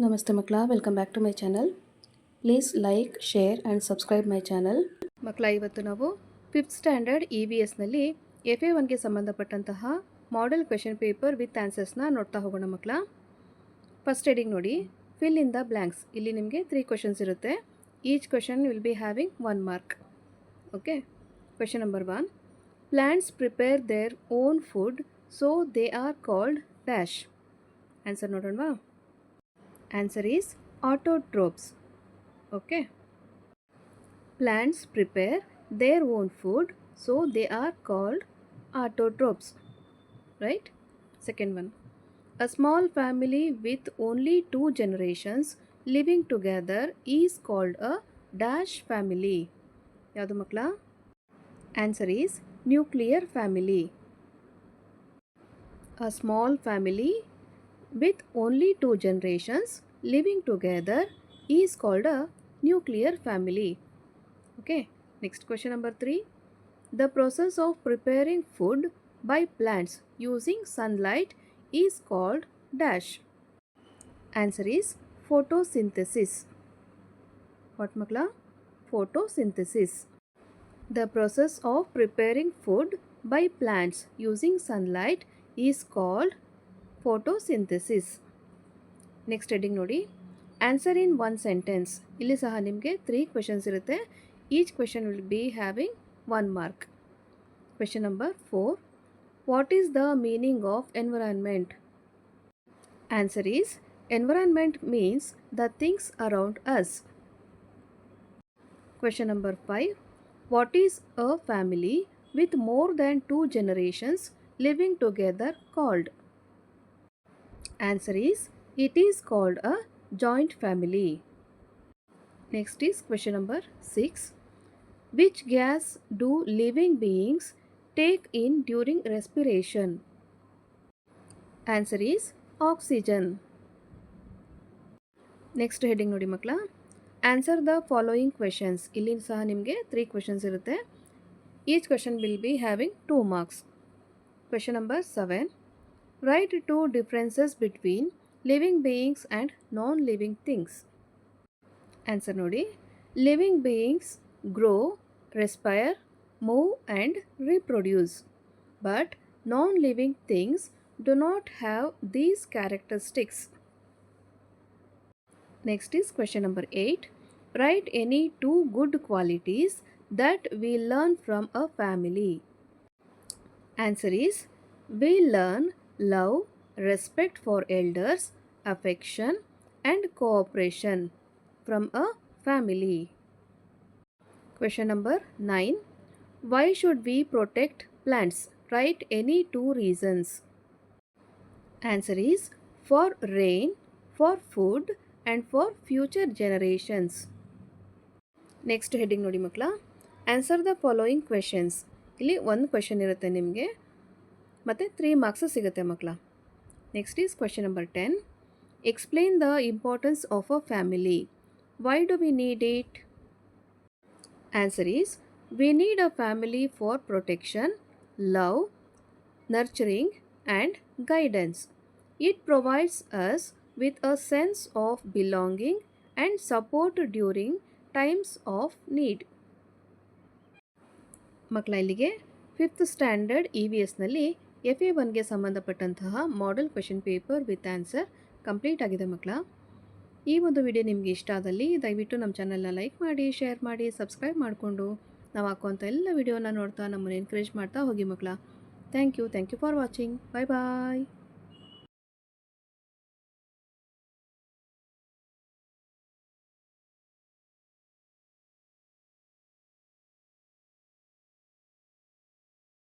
ನಮಸ್ತೆ ಮಕ್ಕಳ, welcome back to my channel. Please like, share and subscribe my channel. ಮಕ್ಕಳ, ಇವತ್ತು ನಾವು 5th ಸ್ಟ್ಯಾಂಡರ್ಡ್ EVSನಲ್ಲಿ FA1ಗೆ ಸಂಬಂಧಪಟ್ಟಂತಹ ಮಾಡೆಲ್ ಕ್ವೆಶನ್ ಪೇಪರ್ ವಿತ್ ಆನ್ಸರ್ಸ್ನ ನೋಡ್ತಾ ಹೋಗೋಣ ಮಕ್ಕಳ. ಫಸ್ಟ್ ಹೆಡಿಂಗ್ ನೋಡಿ, ಫಿಲ್ ಇನ್ ದ ಬ್ಲ್ಯಾಂಕ್ಸ್. ಇಲ್ಲಿ ನಿಮಗೆ 3 ಕ್ವೆಶನ್ಸ್ ಇರುತ್ತೆ. Each question will be having 1 mark. Okay. Question number 1, plants prepare their own food so they are called dash. Answer ನೋಡೋಣವಾ? Answer is autotrophs. Okay. Plants prepare their own food, so they are called autotrophs. Right? Second one. A small family with only 2 generations living together is called a dash family. Yadu makla? Answer is nuclear family. A small family with only 2 generations living together is called a nuclear family. Okay. Next question number 3. The process of preparing food by plants using sunlight is called dash. Answer is photosynthesis. What makla? Photosynthesis. The process of preparing food by plants using sunlight is called photosynthesis. Next heading ನೋಡಿ, answer in 1 sentence. ಇಲ್ಲಿ ಸಹ ನಿಮಗೆ 3 questions ಇರುತ್ತೆ. Each question will be having 1 mark. Question number 4, what is the meaning of environment? Answer is environment means the things around us. Question number 5, what is a family with more than 2 generations living together called? Answer is, it is called a joint family. Next is question number 6. Which gas do living beings take in during respiration? Answer is oxygen. Next heading ನೋಡಿ ಮಕ್ಕಳ, answer the following questions. ಇಲ್ಲಿ ಸಹ ನಿಮಗೆ 3 questions ಇರುತ್ತೆ. Each question will be having 2 marks. Question number 7. Write 2 differences between living beings and non-living things. Answer ನೋಡಿ, living beings grow, respire, move and reproduce. But non-living things do not have these characteristics. Next is question number 8. Write any 2 good qualities that we learn from a family. Answer is, we learn love, respect for elders, affection and cooperation from a family. Question number 9. Why should we protect plants? Write any 2 reasons. Answer is, for rain, for food and for future generations. Next heading ನೋಡಿ ಮಕ್ಕಳ, answer the following questions. ಇಲ್ಲಿ 1 question ಇರುತ್ತೆ ನಿಮಗೆ, ಮತ್ತು 3 marks ಸಿಗುತ್ತೆ ಮಕ್ಕಳ. Next is question number 10. Explain the importance of a family. Why do we need it? Answer is, we need a family for protection, love, nurturing and guidance. It provides us with a sense of belonging and support during times of need. ಮಕ್ಕಳ, ಇಲ್ಲಿಗೆ 5th standard EVSನಲ್ಲಿ FA1ಗೆ ಸಂಬಂಧಪಟ್ಟಂತಹ model question paper with answer complete ಆಗಿದೆ ಮಕ್ಕಳ. ಈ ಒಂದು video ನಿಮಗೆ ಇಷ್ಟ ಆದಲ್ಲಿ ದಯವಿಟ್ಟು ನಮ್ಮ ಚಾನಲ್ನ ಲೈಕ್ ಮಾಡಿ, ಶೇರ್ ಮಾಡಿ, ಸಬ್ಸ್ಕ್ರೈಬ್ ಮಾಡಿಕೊಂಡು ನಾವು ಹಾಕುವಂಥ ಎಲ್ಲ ವಿಡಿಯೋನ ನೋಡ್ತಾ ನಮ್ಮನ್ನು ಎನ್ಕರೇಜ್ ಮಾಡ್ತಾ ಹೋಗಿ ಮಕ್ಕಳ. Thank you for watching. Bye bye.